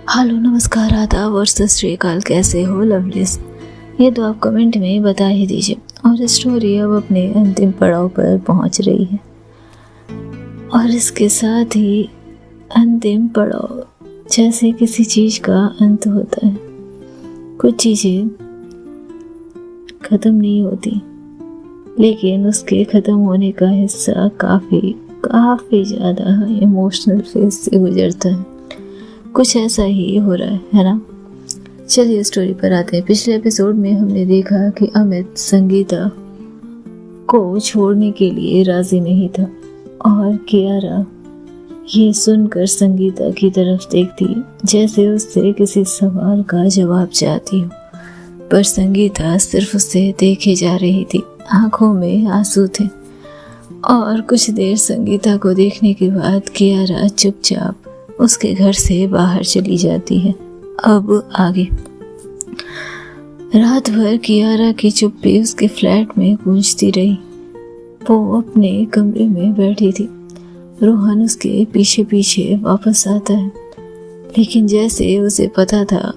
Hello, नमस्कार, आदाब और सत श्री अकाल। कैसे हो लवलीज? ये तो आप कमेंट में बता ही दीजिए। और स्टोरी अब अपने अंतिम पड़ाव पर पहुंच रही है और इसके साथ ही अंतिम पड़ाव जैसे किसी चीज़ का अंत होता है। कुछ चीज़ें ख़त्म नहीं होती, लेकिन उसके ख़त्म होने का हिस्सा काफ़ी ज़्यादा इमोशनल फेज से गुजरता है। कुछ ऐसा ही हो रहा है ना? चलिए स्टोरी पर आते हैं। पिछले एपिसोड में हमने देखा कि अमित संगीता को छोड़ने के लिए राजी नहीं था और कियारा ये सुनकर संगीता की तरफ देखती जैसे उससे किसी सवाल का जवाब चाहती हो, पर संगीता सिर्फ उसे देखे जा रही थी। आंखों में आंसू थे और कुछ देर संगीता को देखने के बाद कियारा चुपचाप उसके घर से बाहर चली जाती है। अब आगे रात भर कियारा की चुप्पी उसके फ्लैट में गूंजती रही। वो अपने कमरे में बैठी थी। रोहन उसके पीछे पीछे वापस आता है, लेकिन जैसे उसे पता था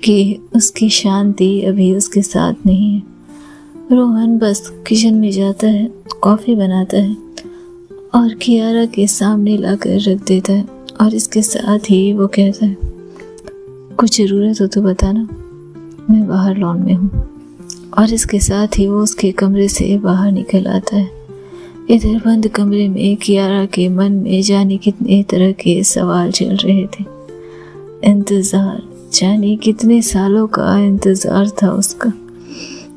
कि उसकी शांति अभी उसके साथ नहीं है, रोहन बस किचन में जाता है, कॉफ़ी बनाता है और कियारा के सामने लाकर रख देता है। और इसके साथ ही वो कहता है, कुछ ज़रूरत हो तो बताना, मैं बाहर लॉन में हूँ। और इसके साथ ही वो उसके कमरे से बाहर निकल आता है। इधर बंद कमरे में कियारा के मन में जाने कितने तरह के सवाल चल रहे थे। इंतज़ार, जाने कितने सालों का इंतज़ार था उसका।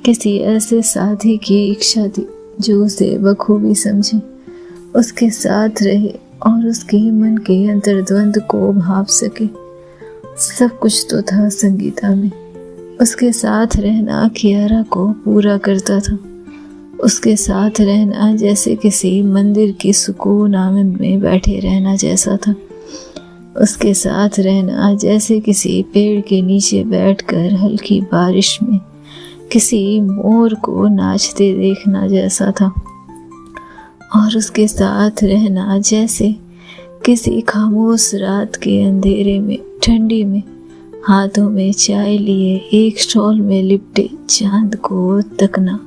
किसी ऐसे साथी की इच्छा थी जो उसे बखूबी समझे, उसके साथ रहे और उसके मन के अंतर्द्वंद को भाप सके। सब कुछ तो था संगीता में। उसके साथ रहना कियारा को पूरा करता था। उसके साथ रहना जैसे किसी मंदिर की सुकून आनंद में बैठे रहना जैसा था। उसके साथ रहना जैसे किसी पेड़ के नीचे बैठकर हल्की बारिश में किसी मोर को नाचते देखना जैसा था। और उसके साथ रहना जैसे किसी खामोश रात के अंधेरे में, ठंडी में, हाथों में चाय लिए एक स्टॉल में लिपटे चांद को तकना।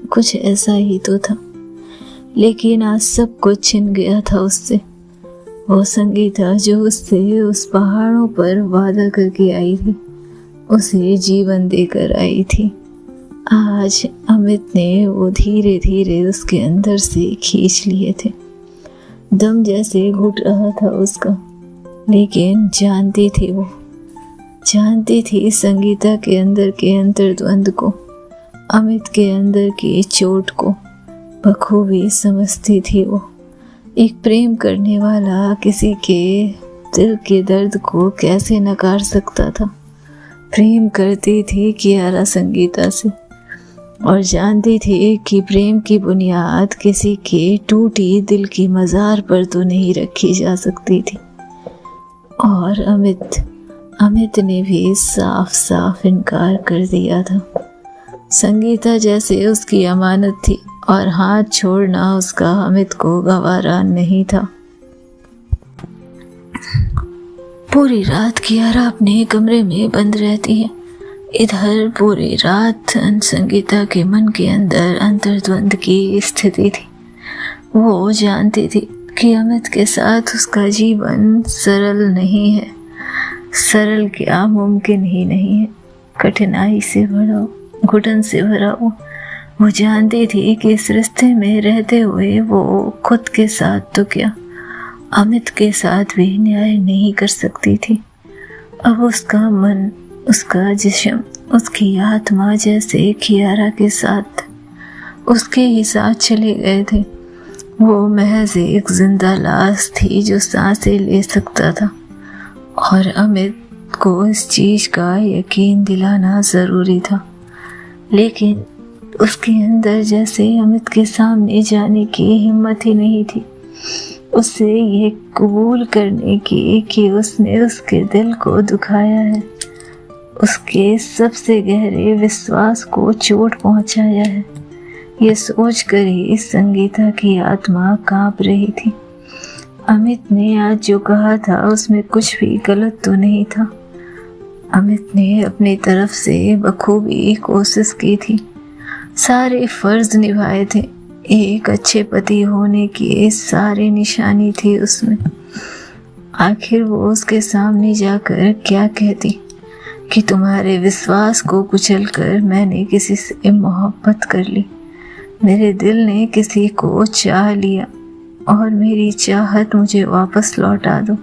कुछ ऐसा ही तो था, लेकिन आज सब कुछ छिन गया था उससे। वो संगीता जो उससे उस पहाड़ों पर वादा करके आई थी, उसे जीवन देकर आई थी, आज अमित ने वो धीरे धीरे उसके अंदर से खींच लिए थे। दम जैसे घुट रहा था उसका, लेकिन जानती थी संगीता के अंदर के अंतर्द्वंद को, अमित के अंदर की चोट को बखूबी समझती थी। वो एक प्रेम करने वाला किसी के दिल के दर्द को कैसे नकार सकता था। प्रेम करती थी कियारा संगीता से और जानती थी कि प्रेम की बुनियाद किसी के टूटी दिल की मज़ार पर तो नहीं रखी जा सकती थी। और अमित ने भी साफ साफ इनकार कर दिया था। संगीता जैसे उसकी अमानत थी और हाथ छोड़ना उसका अमित को गवारा नहीं था। पूरी रात कियारा अपने कमरे में बंद रहती है। इधर पूरी रात संगीता के मन के अंदर अंतर्द्वंद की स्थिति थी। वो जानती थी कि अमित के साथ उसका जीवन सरल नहीं है। सरल क्या, मुमकिन ही नहीं है। कठिनाई से भरा, घुटन से भरा वो जानती थी कि इस रिश्ते में रहते हुए वो खुद के साथ तो क्या, अमित के साथ भी न्याय नहीं कर सकती थी। अब उसका मन, उसका जिस्म, उसकी आत्मा जैसे कियारा के साथ, उसके ही साथ चले गए थे। वो महज एक जिंदा लाश थी जो सांसें ले सकता था और अमित को इस चीज़ का यकीन दिलाना ज़रूरी था। लेकिन उसके अंदर जैसे अमित के सामने जाने की हिम्मत ही नहीं थी, उसे ये कबूल करने की कि उसने उसके दिल को दुखाया है, उसके सबसे गहरे विश्वास को चोट पहुंचाया है। ये सोच कर ही संगीता की आत्मा कांप रही थी। अमित ने आज जो कहा था उसमें कुछ भी गलत तो नहीं था, अमित ने अपनी तरफ से बखूबी कोशिश की थी, सारे फर्ज निभाए थे, एक अच्छे पति होने की सारी निशानी थी उसमें। आखिर वो उसके सामने जाकर क्या कहती कि तुम्हारे विश्वास को कुचलकर मैंने किसी से मोहब्बत कर ली, मेरे दिल ने किसी को चाह लिया और मेरी चाहत मुझे वापस लौटा दो।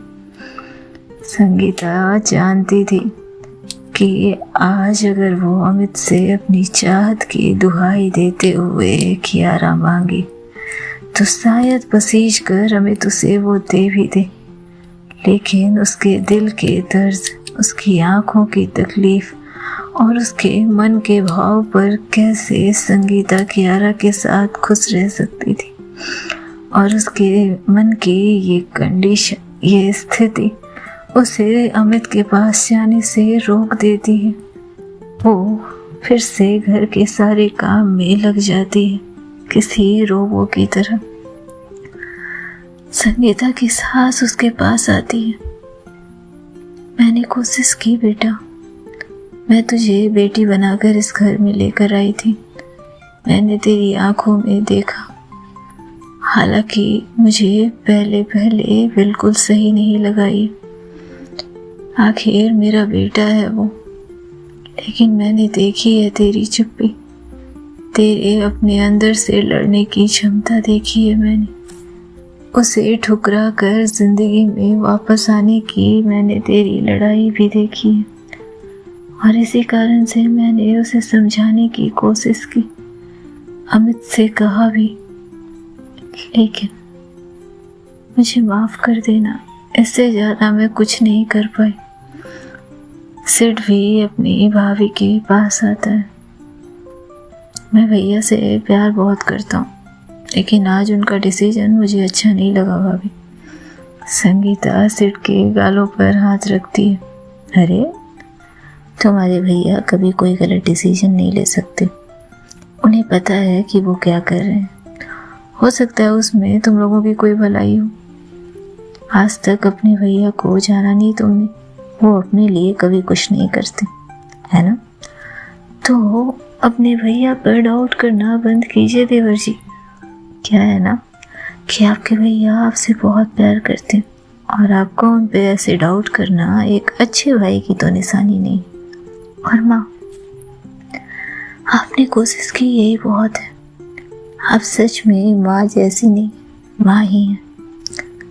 संगीता जानती थी कि आज अगर वो अमित से अपनी चाहत की दुहाई देते हुए कियारा मांगी तो शायद पसीज कर अमित उसे वो दे भी दे, लेकिन उसके दिल के दर्द, उसकी आंखों की तकलीफ और उसके मन के भाव पर कैसे संगीता कियारा के साथ खुश रह सकती थी। और उसके मन की ये कंडीशन, ये स्थिति उसे अमित के पास जाने से रोक देती है। वो फिर से घर के सारे काम में लग जाती है, किसी रोबो की तरह। संगीता की सास उसके पास आती है। मैंने कोशिश की बेटा, मैं तुझे बेटी बनाकर इस घर में लेकर आई थी, मैंने तेरी आंखों में देखा, हालांकि मुझे पहले बिल्कुल सही नहीं लगा ये, आखिर मेरा बेटा है वो, लेकिन मैंने देखी है तेरी चुप्पी, तेरे अपने अंदर से लड़ने की क्षमता देखी है मैंने, उसे ठुकरा कर जिंदगी में वापस आने की मैंने तेरी लड़ाई भी देखी है। और इसी कारण से मैंने उसे समझाने की कोशिश की, अमित से कहा भी, लेकिन मुझे माफ कर देना, इससे ज़्यादा मैं कुछ नहीं कर पाई। सिड भी अपनी भाभी के पास आता है। मैं भैया से प्यार बहुत करता हूँ, लेकिन आज उनका डिसीजन मुझे अच्छा नहीं लगा भाभी। संगीता सिड के गालों पर हाथ रखती है। अरे तुम्हारे भैया कभी कोई गलत डिसीजन नहीं ले सकते, उन्हें पता है कि वो क्या कर रहे हैं, हो सकता है उसमें तुम लोगों की कोई भलाई हो। आज तक अपने भैया को जाना नहीं तुमने, वो अपने लिए कभी कुछ नहीं करते, है ना? तो अपने भैया पर डाउट करना बंद कीजिए देवर जी। क्या है ना कि आपके भैया आपसे बहुत प्यार करते हैं और आपको उन पे ऐसे डाउट करना एक अच्छे भाई की तो निशानी नहीं। और माँ, आपने कोशिश की यही बहुत है, आप सच में माँ जैसी नहीं, माँ ही है।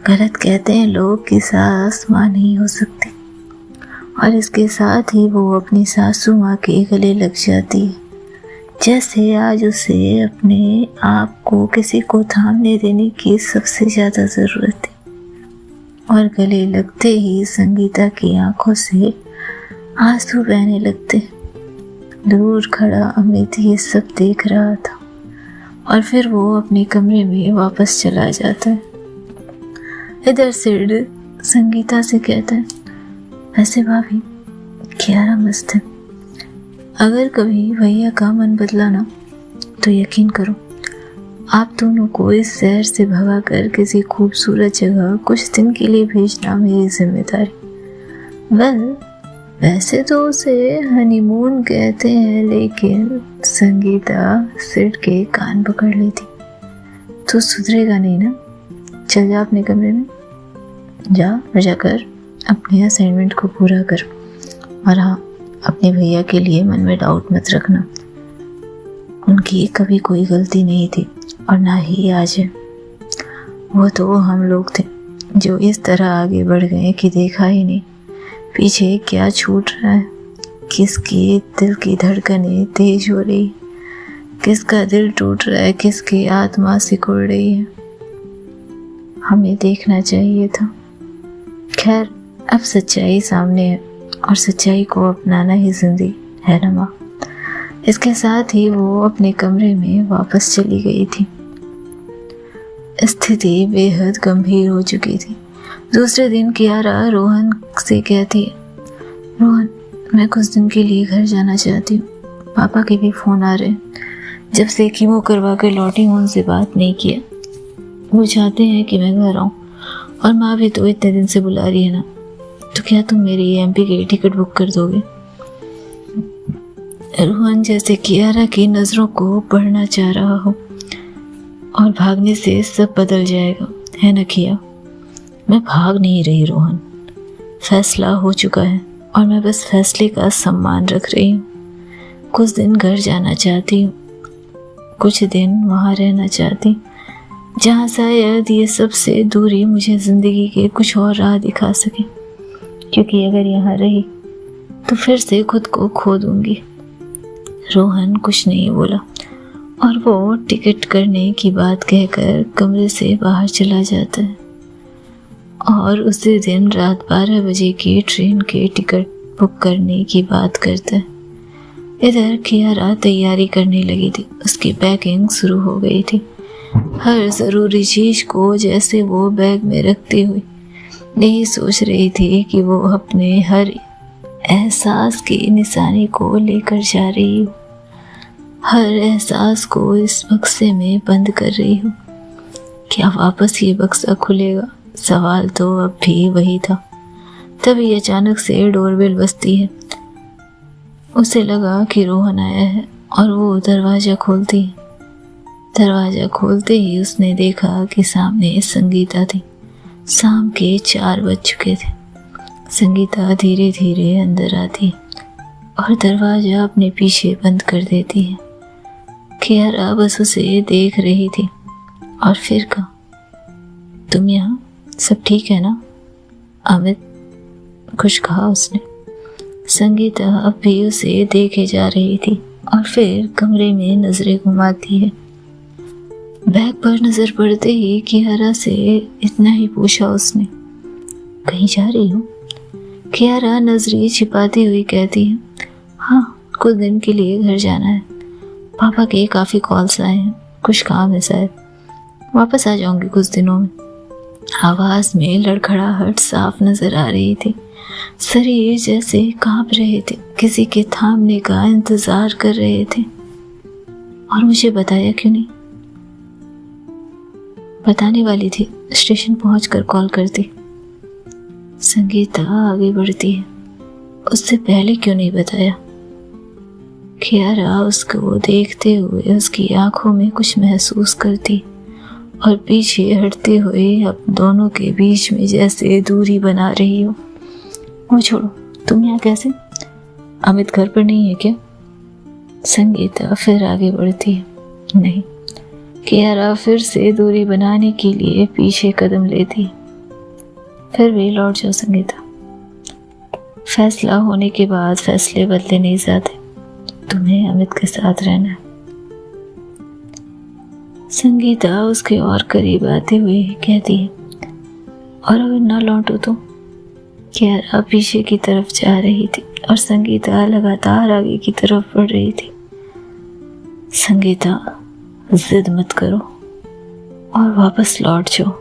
गलत कहते हैं लोग कि सास माँ नहीं हो सकती, और इसके साथ ही वो अपनी सासू माँ के गले लग जाती है, जैसे आज उसे अपने आप को किसी को थामने देने की सबसे ज़्यादा ज़रूरत है। और गले लगते ही संगीता की आंखों से आंसू बहने लगते। दूर खड़ा अमित ये सब देख रहा था और फिर वो अपने कमरे में वापस चला जाता है। इधर सिड संगीता से कहता है, वैसे भाभी कियारा मस्त है, अगर कभी भैया का मन बदला ना तो यकीन करो आप दोनों को इस शहर से भगा कर किसी खूबसूरत जगह कुछ दिन के लिए भेजना मेरी जिम्मेदारी। वैसे तो उसे हनीमून कहते हैं, लेकिन संगीता सिड के कान पकड़ लेती। तो सुधरेगा नहीं ना, चल जा अपने कमरे में, जा और जाकर अपने असाइनमेंट को पूरा कर। और हाँ, अपने भैया के लिए मन में डाउट मत रखना, उनकी कभी कोई गलती नहीं थी और ना ही आज है। वो तो हम लोग थे जो इस तरह आगे बढ़ गए कि देखा ही नहीं पीछे क्या छूट रहा है, किसकी दिल की धड़कनें तेज हो रही, किसका दिल टूट रहा है, किसकी आत्मा सिकुड़ रही है। हमें देखना चाहिए था। खैर, अब सच्चाई सामने है और सच्चाई को अपनाना ही जिंदगी है ना माँ। इसके साथ ही वो अपने कमरे में वापस चली गई थी। स्थिति बेहद गंभीर हो चुकी थी। दूसरे दिन कियारा रोहन से कहती है, रोहन मैं कुछ दिन के लिए घर जाना चाहती हूँ, पापा के भी फ़ोन आ रहे हैं, जब से कीमो करवा कर लौटी हूँ उनसे बात नहीं किया, वो चाहते हैं कि मैं घर आऊँ और माँ भी तो इतने दिन से बुला रही है ना, तो क्या तुम मेरी एमपी की टिकट बुक कर दोगे? रोहन जैसे कियारा की नज़रों को पढ़ना चाह रहा हो और भागने से सब बदल जाएगा, है ना किया? मैं भाग नहीं रही रोहन, फैसला हो चुका है और मैं बस फैसले का सम्मान रख रही हूँ। कुछ दिन घर जाना चाहती हूँ, कुछ दिन वहाँ रहना चाहती हूँ जहाँ शायद ये सब से दूरी मुझे ज़िंदगी के कुछ और राह दिखा सके, क्योंकि अगर यहाँ रही तो फिर से खुद को खो दूँगी। रोहन कुछ नहीं बोला और वो टिकट करने की बात कहकर कमरे से बाहर चला जाता है और उसी दिन रात 12 बजे की ट्रेन के टिकट बुक करने की बात करता है। इधर कियारा तैयारी करने लगी थी, उसकी पैकिंग शुरू हो गई थी। हर ज़रूरी चीज़ को जैसे वो बैग में रखती हुई यही सोच रही थी कि वो अपने हर एहसास की निशानी को लेकर जा रही हूँ, हर एहसास को इस बक्से में बंद कर रही हूँ। क्या वापस ये बक्सा खुलेगा? सवाल तो अब भी वही था। तभी अचानक से डोरबेल बजती है। उसे लगा कि रोहन आया है और वो दरवाज़ा खोलती है। दरवाज़ा खोलते ही उसने देखा कि सामने संगीता थी। शाम के 4 बज चुके थे। संगीता धीरे धीरे अंदर आती है और दरवाज़ा अपने पीछे बंद कर देती है। कियारा बस उसे देख रही थी और फिर कहा, तुम यहाँ? सब ठीक है ना? अमित कुछ कहा उसने। संगीता अब भी उसे देखे जा रही थी और फिर कमरे में नजरें घुमाती है। बैग पर नजर पड़ते ही कियारा से इतना ही पूछा उसने, कहीं जा रही हो? कियारा नजरें छिपाती हुई कहती है, हाँ, कुछ दिन के लिए घर जाना है। पापा के काफ़ी कॉल्स आए हैं, कुछ काम है शायद, वापस आ जाऊंगी कुछ दिनों में। आवाज़ में लड़खड़ाहट साफ नजर आ रही थी। शरीर जैसे कांप रहे थे, किसी के थामने का इंतजार कर रहे थे। और मुझे बताया क्यों नहीं? बताने वाली थी, स्टेशन पहुंचकर कॉल करती। संगीता आगे बढ़ती है, उससे पहले क्यों नहीं बताया? कियारा उसको देखते हुए उसकी आंखों में कुछ महसूस करती और पीछे हटते हुए अब दोनों के बीच में जैसे दूरी बना रही हो। वो छोड़ो, तुम यहाँ कैसे? अमित घर पर नहीं है क्या? संगीता फिर आगे बढ़ती है। नहीं। कियारा फिर से दूरी बनाने के लिए पीछे कदम लेती है। फिर भी लौट जाओ संगीता, फैसला होने के बाद फैसले बदले नहीं जाते। तुम्हें अमित के साथ रहना है। संगीता उसके और करीब आते हुए कहती है, और अगर ना लौटो तो? कियारा पीछे की तरफ जा रही थी और संगीता लगातार आगे की तरफ बढ़ रही थी। संगीता, जिद मत करो और वापस लौट जाओ।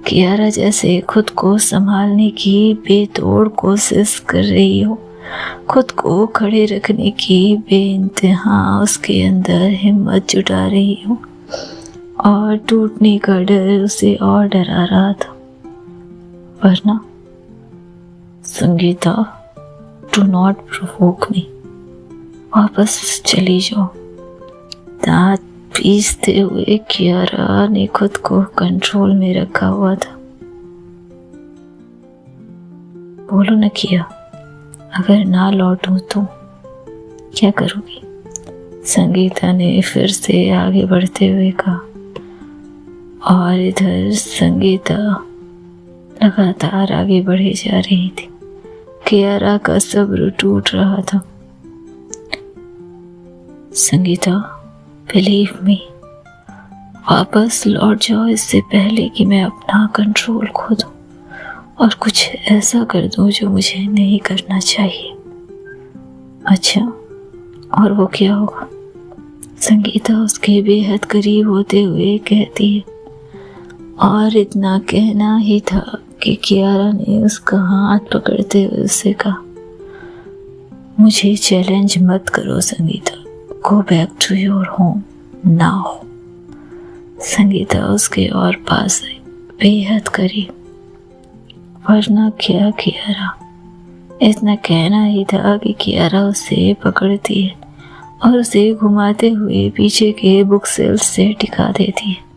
कियारा जैसे खुद को संभालने की बेतोड़ कोशिश कर रही हो, खुद को खड़े रखने की बेइंतहा उसके अंदर हिम्मत जुटा रही हो, और टूटने का डर उसे और डरा रहा था। वरना संगीता, डू नॉट प्रोवोक मी, वापस चली जाओ। दांत पीसते हुए कियारा ने खुद को कंट्रोल में रखा हुआ था। बोलो न किया, अगर ना लौटूं तो क्या करोगी? संगीता ने फिर से आगे बढ़ते हुए कहा। और इधर संगीता लगातार आगे बढ़े जा रही थी। कियारा का सब्र टूट रहा था। संगीता, बिलीव मी, वापस लौट जाओ इससे पहले कि मैं अपना कंट्रोल खो दूं और कुछ ऐसा कर दूं जो मुझे नहीं करना चाहिए। अच्छा, और वो क्या होगा? संगीता उसके बेहद करीब होते हुए कहती है। और इतना कहना ही था कि कियारा ने उसका हाथ पकड़ते हुए उससे कहा, मुझे चैलेंज मत करो Sangeeta, go back to your home now. Sangeeta उसके और पास आई, बेहद करीब। वरना क्या कियारा, इतना कहना ही था कि कियारा उसे पकड़ती है और उसे घुमाते हुए पीछे के बुक सेल्फ से टिका देती है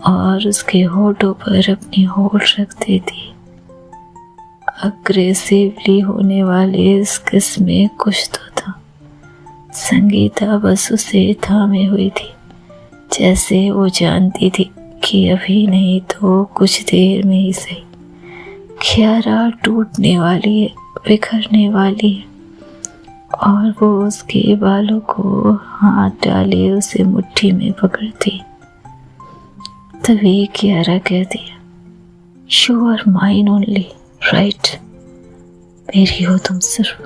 और उसके होठों पर अपनी होठ रख देती है। अग्रेसिवली होने वाले इस किस में कुछ तो था। संगीता बस उसे थामे हुई थी, जैसे वो जानती थी कि अभी नहीं तो कुछ देर में ही सही कियारा टूटने वाली है, बिखरने वाली है। और वो उसके बालों को हाथ डाले उसे मुट्ठी में पकड़ती। तभी कियारा कहती है, you are mine only, right? मेरी हो तुम सिर्फ।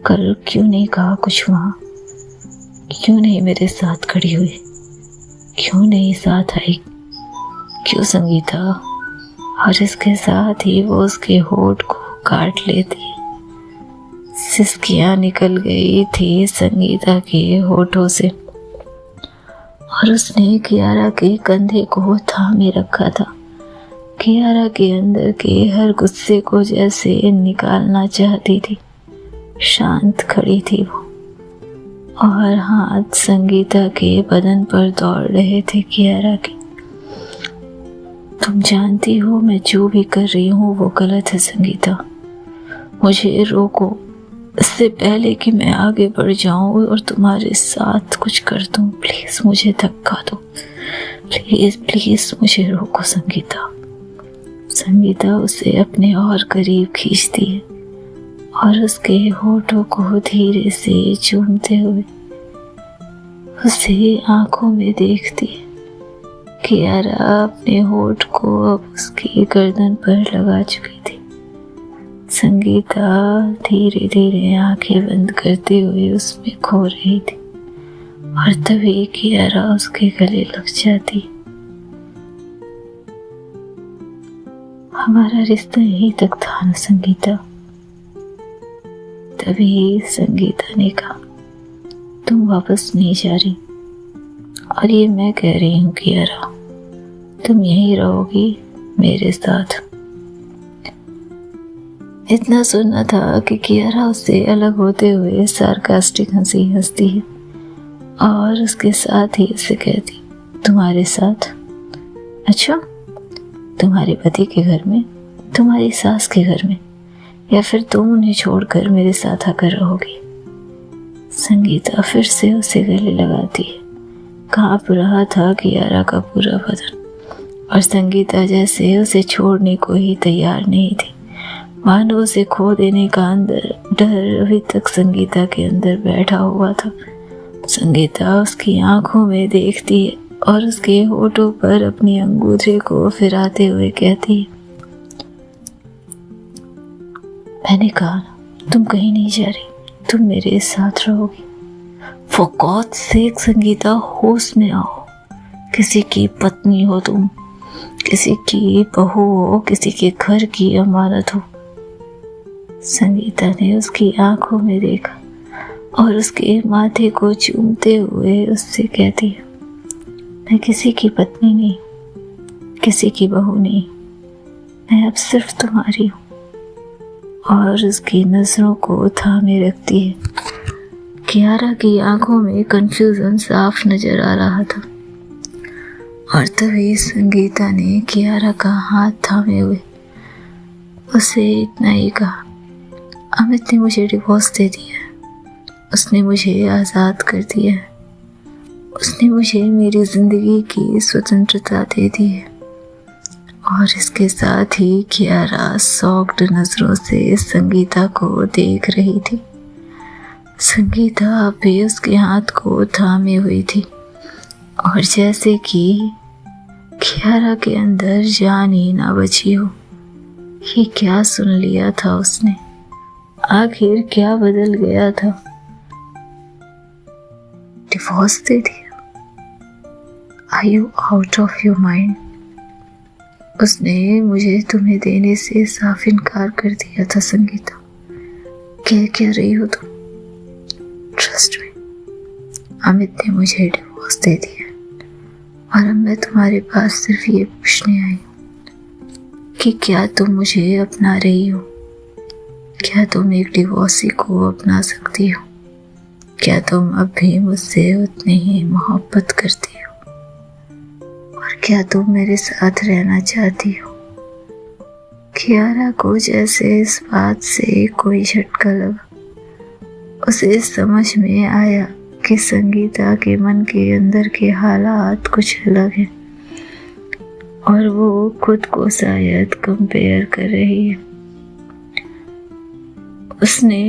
कल क्यों नहीं कहा कुछ वहाँ? क्यों नहीं मेरे साथ खड़ी हुई? क्यों नहीं साथ आई? क्यों संगीता? और इसके साथ ही वो उसके होठ को काट लेती। सिसकियाँ निकल गई थी संगीता के होठों से और उसने कियारा के कंधे को थामे रखा था। कियारा के अंदर के हर गुस्से को जैसे निकालना चाहती थी। शांत खड़ी थी वो और हाथ संगीता के बदन पर दौड़ रहे थे कियारा के। तुम जानती हो मैं जो भी कर रही हूँ वो गलत है संगीता। मुझे रोको इससे पहले कि मैं आगे बढ़ जाऊं और तुम्हारे साथ कुछ कर दूं। प्लीज मुझे धक्का दो, प्लीज प्लीज मुझे रोको संगीता। संगीता उसे अपने और करीब खींचती है और उसके होठों को धीरे से चूमते हुए उसे आंखों में देखती है। कियारा अपने होठ को अब उसकी गर्दन पर लगा चुकी थी। संगीता धीरे धीरे आंखें बंद करते हुए उसमें खो रही थी और तभी कियारा उसके गले लग जाती। हमारा रिश्ता यहीं तक था ना संगीता? तभी संगीता ने कहा, तुम वापस नहीं जा रही और ये मैं कह रही हूँ कियारा, तुम यहीं रहोगी मेरे साथ। इतना सुनना था कि कियारा उससे अलग होते हुए सार्कास्टिक हंसी हंसती है और उसके साथ ही उसे कहती, तुम्हारे साथ? अच्छा, तुम्हारे पति के घर में, तुम्हारी सास के घर में, या फिर तुम उन्हें छोड़कर मेरे साथ आकर रहोगी? संगीता फिर से उसे गले लगाती है। कांप रहा था कियारा का पूरा बदन और संगीता जैसे उसे छोड़ने को ही तैयार नहीं थी। मानो उसे खो देने का अंदर डर अभी तक संगीता के अंदर बैठा हुआ था। संगीता उसकी आंखों में देखती है और उसके होठों पर अपनी अंगूठे को फिराते हुए कहती है, मैंने कहा ना तुम कहीं नहीं जा रही, तुम मेरे साथ रहोगी। फॉर गॉड्स सेक संगीता, होश में आओ। किसी की पत्नी हो तुम, किसी की बहू हो, किसी के घर की अमानत हो। संगीता ने उसकी आंखों में देखा और उसके माथे को चूमते हुए उससे कहती है, मैं किसी की पत्नी नहीं, किसी की बहू नहीं, मैं अब सिर्फ तुम्हारी हूँ। और उसकी नजरों को थामे रखती है। कियारा की आंखों में कंफ्यूजन साफ नजर आ रहा था और तभी संगीता ने कियारा का हाथ थामे हुए उसे इतना ही कहा, अमित ने मुझे डिवोर्स दे दिया है, उसने मुझे आज़ाद कर दिया है, उसने मुझे मेरी ज़िंदगी की स्वतंत्रता दे दी है। और इसके साथ ही कियारा सॉफ्ट नज़रों से संगीता को देख रही थी। संगीता भी उसके हाथ को थामे हुई थी और जैसे कि कियारा के अंदर जान ही ना बची हो। ये क्या सुन लिया था उसने? आखिर क्या बदल गया था? डिवोर्स दे दिया? Are you out of your mind? उसने मुझे तुम्हें देने से साफ इनकार कर दिया था संगीता। कह क्या रही हो तुम? ट्रस्ट मी, अमित ने मुझे डिवोर्स दे दिया और अब मैं तुम्हारे पास सिर्फ ये पूछने आई हूँ कि क्या तुम मुझे अपना रही हो? क्या तुम एक डिवोर्सी को अपना सकती हो? क्या तुम अब भी मुझसे उतनी ही मोहब्बत करती हो? और क्या तुम मेरे साथ रहना चाहती हो? कियारा को जैसे इस बात से कोई झटका लगा। उसे समझ में आया कि संगीता के मन के अंदर के हालात कुछ अलग हैं और वो खुद को शायद कंपेयर कर रही है। उसने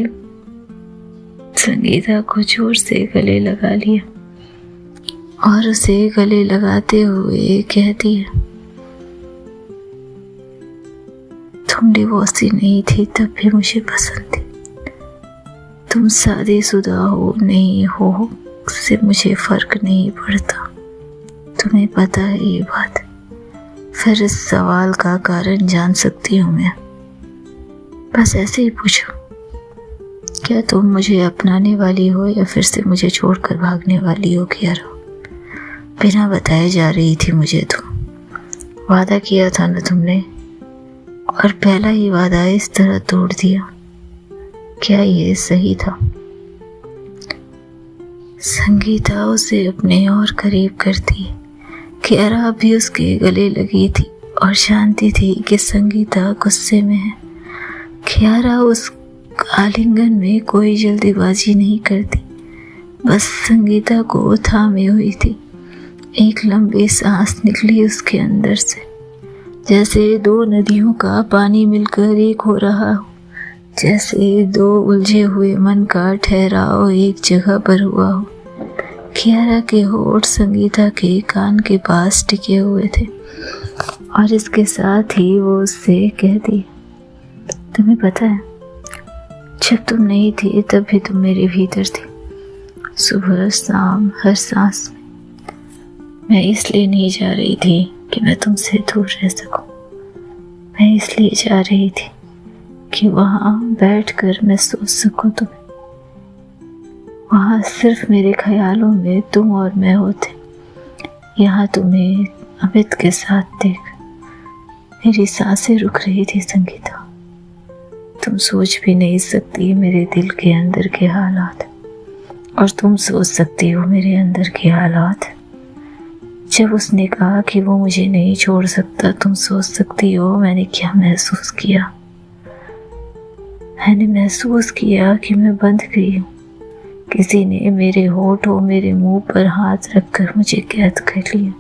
संगीता को जोर से गले लगा लिया और उसे गले लगाते हुए कहती है, तुम डिवोर्सी नहीं थी तब भी मुझे पसंद थी। तुम शादीशुदा हो नहीं हो उससे मुझे फर्क नहीं पड़ता। तुम्हें पता है ये बात? फिर इस सवाल का कारण जान सकती हूँ मैं? बस ऐसे ही पूछो, क्या तुम मुझे अपनाने वाली हो या फिर से मुझे छोड़कर भागने वाली हो? कियारा, बिना बताए जा रही थी मुझे तुम। वादा किया था ना तुमने, और पहला ही वादा इस तरह तोड़ दिया। क्या ये सही था? संगीता उसे अपने और करीब करती है। कियारा भी उसके गले लगी थी और जानती थी कि संगीता गुस्से में है। कियारा उस आलिंगन में कोई जल्दीबाजी नहीं करती, बस संगीता को थामे हुई थी। एक लंबी सांस निकली उसके अंदर से, जैसे दो नदियों का पानी मिलकर एक हो रहा हो, जैसे दो उलझे हुए मन का ठहराव एक जगह पर हुआ हो। कियारा के होठ संगीता के कान के पास टिके हुए थे और इसके साथ ही वो उससे कहती, तुम्हें पता है जब तुम नहीं थी तब भी तुम मेरे भीतर थी, सुबह शाम हर सांस में। मैं इसलिए नहीं जा रही थी कि मैं तुमसे दूर रह सकूं, मैं इसलिए जा रही थी कि वहाँ बैठकर मैं सोच सकूं तुम्हें। वहाँ सिर्फ मेरे ख्यालों में तुम और मैं होते। यहाँ तुम्हें अमित के साथ देख मेरी सांसें रुक रही थी संगीता। तुम सोच भी नहीं सकती मेरे दिल के अंदर के हालात, और तुम सोच सकती हो मेरे अंदर के हालात। जब उसने कहा कि वो मुझे नहीं छोड़ सकता, तुम सोच सकती हो मैंने क्या महसूस किया। मैंने महसूस किया कि मैं बंध गई हूँ। किसी ने मेरे होठों मेरे मुंह पर हाथ रखकर मुझे कैद कर लिया।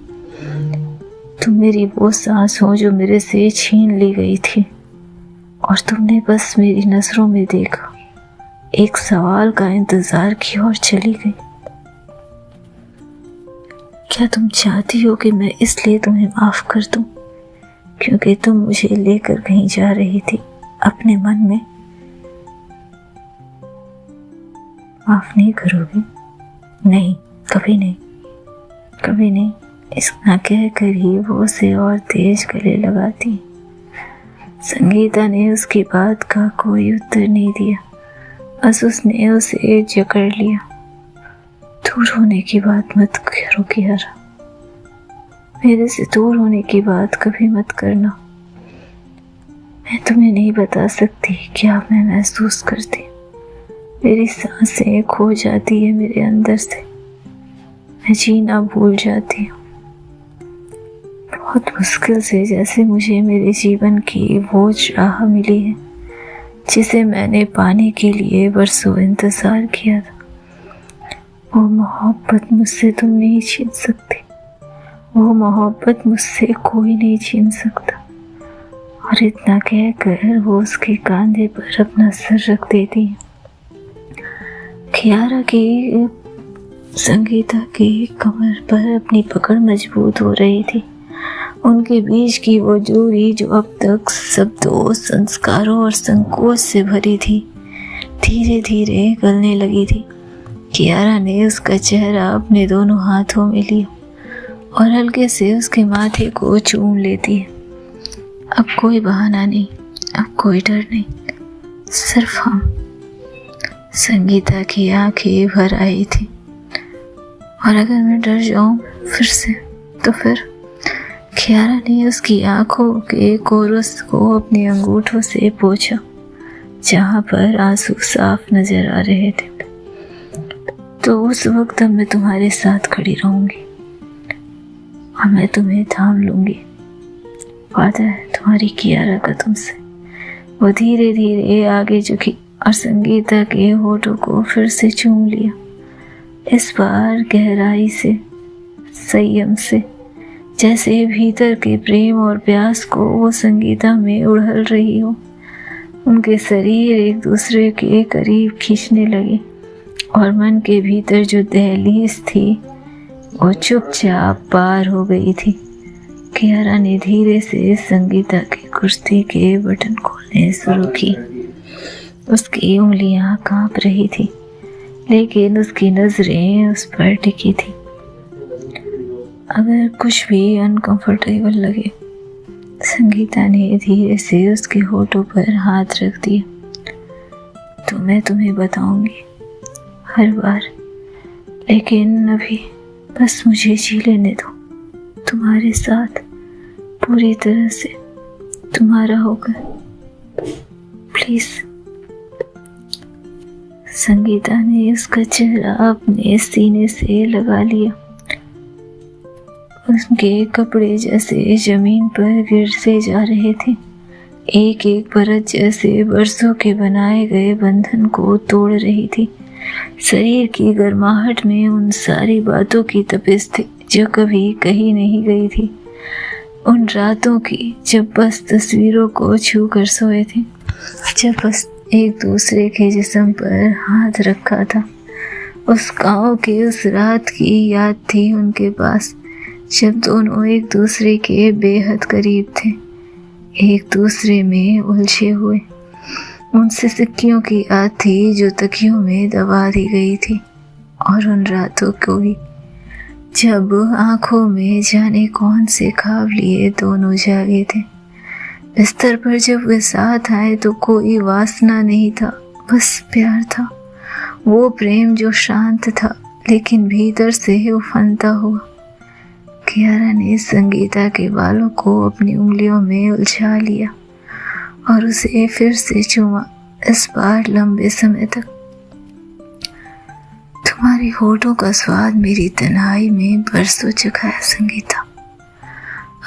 तुम मेरी वो सांस हो जो मेरे से छीन ली गई थी, और तुमने बस मेरी नजरों में देखा, एक सवाल का इंतजार किया और चली गई। क्या तुम चाहती हो कि मैं इसलिए तुम्हें माफ कर दूं क्योंकि तुम मुझे लेकर कहीं जा रही थी अपने मन में? माफ नहीं करोगे? नहीं, कभी नहीं, कभी नहीं। इतना कहकर ही वो उसे और तेज गले लगाती। संगीता ने उसकी बात का कोई उत्तर नहीं दिया, बस उसने उसे जकड़ लिया। दूर होने की बात मत करो कियारा, मेरे से दूर होने की बात कभी मत करना। मैं तुम्हें नहीं बता सकती क्या मैं महसूस करती। मेरी सांसें खो जाती है मेरे अंदर से, मैं जीना भूल जाती हूँ। बहुत मुश्किल से जैसे मुझे मेरे जीवन की वो राह मिली है जिसे मैंने पाने के लिए बरसों इंतजार किया था। वो मोहब्बत मुझसे तुम नहीं छीन सकती, वो मोहब्बत मुझसे कोई नहीं छीन सकता। और इतना कहकर वो उसके कंधे पर अपना सर रख देती है। कियारा की संगीता की कमर पर अपनी पकड़ मजबूत हो रही थी। उनके बीच की वो दूरी जो अब तक शब्दों, संस्कारों और संकोच से भरी थी, धीरे धीरे गलने लगी थी। कियारा ने उसका चेहरा अपने दोनों हाथों में लिया और हल्के से उसके माथे को चूम लेती है। अब कोई बहाना नहीं, अब कोई डर नहीं, सिर्फ हम। संगीता की आंखें भर आई थी। और अगर मैं डर जाऊं फिर से तो फिर? कियारा ने उसकी आंखों के कोरस को अपने अंगूठों से पोंछा, जहाँ पर आंसू साफ नजर आ रहे थे। तो उस वक्त अब मैं तुम्हारे साथ खड़ी रहूंगी और मैं तुम्हें थाम लूंगी। वादा है तुम्हारी कियारा का तुमसे। वो धीरे धीरे आगे झुकी और संगीता के होठों को फिर से चूम लिया, इस बार गहराई से, संयम से, जैसे भीतर के प्रेम और प्यास को वो संगीता में उड़हल रही हो। उनके शरीर एक दूसरे के करीब खींचने लगे और मन के भीतर जो दहलीज थी वो चुपचाप पार हो गई थी। कियारा ने धीरे से संगीता की कुर्ती के बटन खोलने शुरू की। उसकी उंगलियां कांप रही थी, लेकिन उसकी नजरें उस पर टिकी थी। अगर कुछ भी अनकंफर्टेबल लगे, संगीता ने धीरे से उसके होठों पर हाथ रख दिया, तो मैं तुम्हें बताऊंगी हर बार, लेकिन अभी बस मुझे जी लेने दो। तुम्हारे साथ पूरी तरह से तुम्हारा होकर, प्लीज। संगीता ने उसका चेहरा अपने सीने से लगा लिया। उसके कपड़े जैसे जमीन पर गिरते जा रहे थे, एक एक परत जैसे बरसों के बनाए गए बंधन को तोड़ रही थी। शरीर की गर्माहट में उन सारी बातों की तपिश थी जो कभी कही नहीं गई थी। उन रातों की जब बस तस्वीरों को छू कर सोए थे, जब बस एक दूसरे के जिस्म पर हाथ रखा था। उस गाँव की उस रात की याद थी उनके पास, जब दोनों एक दूसरे के बेहद करीब थे, एक दूसरे में उलझे हुए। उनसे सिक्कियों की याद थी जो तकियों में दबा दी गई थी, और उन रातों को भी जब आंखों में जाने कौन से ख्वाब लिए दोनों जागे थे। बिस्तर पर जब वे साथ आए तो कोई वासना नहीं था, बस प्यार था। वो प्रेम जो शांत था लेकिन भीतर से उफनता हुआ। कियारा ने संगीता के बालों को अपनी उंगलियों में उलझा लिया और उसे फिर से चूमा, इस बार लंबे समय तक। तुम्हारी होठों का स्वाद मेरी तन्हाई में बरसों चखाया संगीता,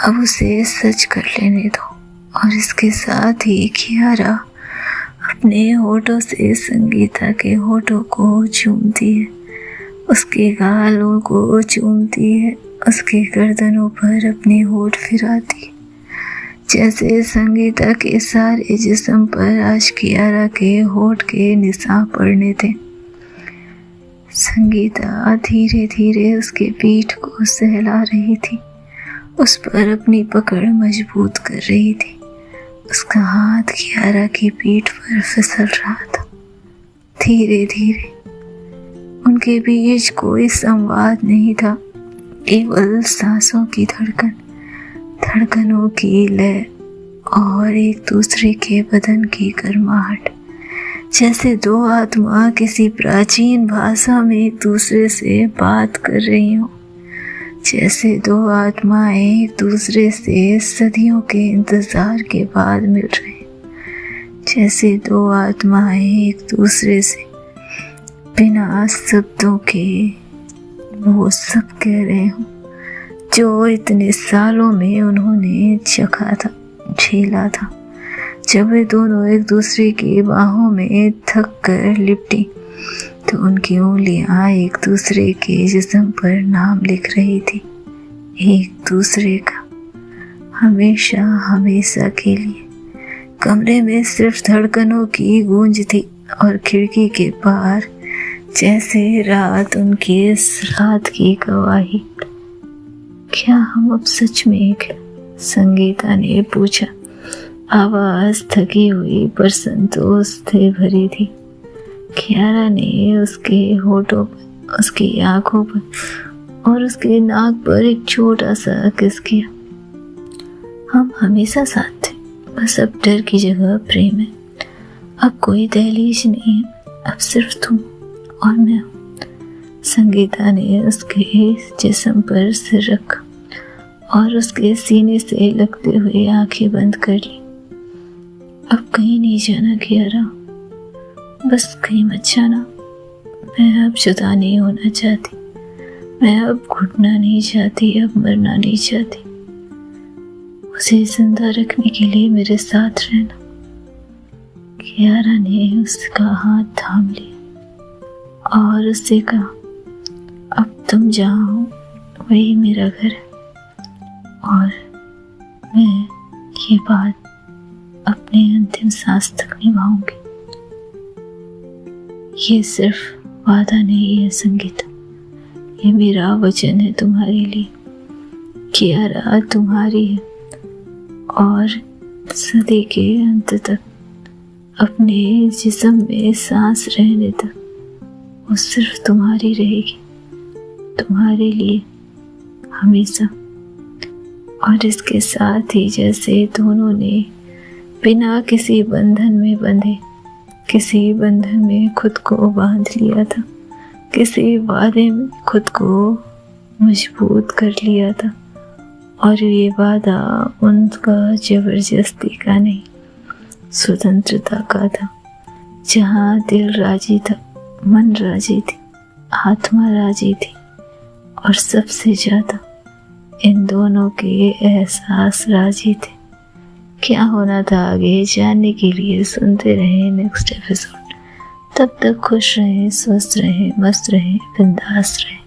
अब उसे सच कर लेने दो। और इसके साथ ही कियारा अपने होठों से संगीता के होठों को चूमती है, उसके गालों को चूमती है, उसके गर्दनों पर अपने होठ फिराती है, जैसे संगीता के सारे जिस्म पर आज कियारा के होठ के निशान पड़ने थे। संगीता धीरे धीरे उसके पीठ को सहला रही थी, उस पर अपनी पकड़ मजबूत कर रही थी। उसका हाथ कियारा की पीठ पर फिसल रहा था। धीरे धीरे उनके बीच कोई संवाद नहीं था, केवल सांसों की धड़कन, धड़कनों की लय और एक दूसरे के बदन की गर्माहट, जैसे दो आत्मा किसी प्राचीन भाषा में एक दूसरे से बात कर रही हों, जैसे दो आत्माएं एक दूसरे से सदियों के इंतजार के बाद मिल रहे हैं, जैसे दो आत्माएं एक दूसरे से बिना शब्दों के वो सब कह रहे हों जो इतने सालों में उन्होंने चखा था, झेला था। जब वे दोनों एक दूसरे की बाहों में थक कर लिपटी तो उनकी उंगलियां एक दूसरे के जिस्म पर नाम लिख रही थी, एक दूसरे का, हमेशा हमेशा के लिए। कमरे में सिर्फ धड़कनों की गूंज थी और खिड़की के पार जैसे रात उनकी इस रात की गवाही। क्या हम अब सच में एक हैं? संगीता ने पूछा। आवाज थकी हुई पर संतोष से भरी थी। कियारा ने उसके होठों पर, उसकी आंखों पर और उसके नाक पर एक छोटा सा किस किया। हम हमेशा साथ थे, बस अब डर की जगह प्रेम है। अब कोई दहलीज नहीं है, अब सिर्फ तुम और मैं हूँ। संगीता ने उसके जिस्म पर सिर रखा और उसके सीने से लगते हुए आंखें बंद कर ली। अब कहीं नहीं जाना कियारा, बस कहीं मत जाना। मैं अब जुदा नहीं होना चाहती, मैं अब घुटना नहीं चाहती, अब मरना नहीं चाहती। उसे जिंदा रखने के लिए मेरे साथ रहना। कियारा ने उसका हाथ थाम लिया और उससे कहा, अब तुम जहाँ हो वही मेरा घर है और मैं ये बात अपने अंतिम सांस तक निभाऊंगी। ये सिर्फ वादा नहीं है संगीता, ये मेरा वचन है तुम्हारे लिए। कियारा तुम्हारी है और सदी के अंत तक अपने जिस्म में सांस रहने तक वो सिर्फ तुम्हारी रहेगी, तुम्हारे लिए हमेशा। और इसके साथ ही जैसे दोनों ने बिना किसी बंधन में बंधे, किसी बंधन में खुद को बांध लिया था, किसी वादे में खुद को मजबूत कर लिया था, और ये वादा उनका जबरदस्ती का नहीं, स्वतंत्रता का था, जहाँ दिल राजी था, मन राजी थी, आत्मा राजी थी, और सबसे ज़्यादा इन दोनों के एहसास राजी थे। क्या होना था आगे जानने के लिए सुनते रहें नेक्स्ट एपिसोड। तब तक खुश रहें, स्वस्थ रहें, मस्त रहें, बिंदास रहें।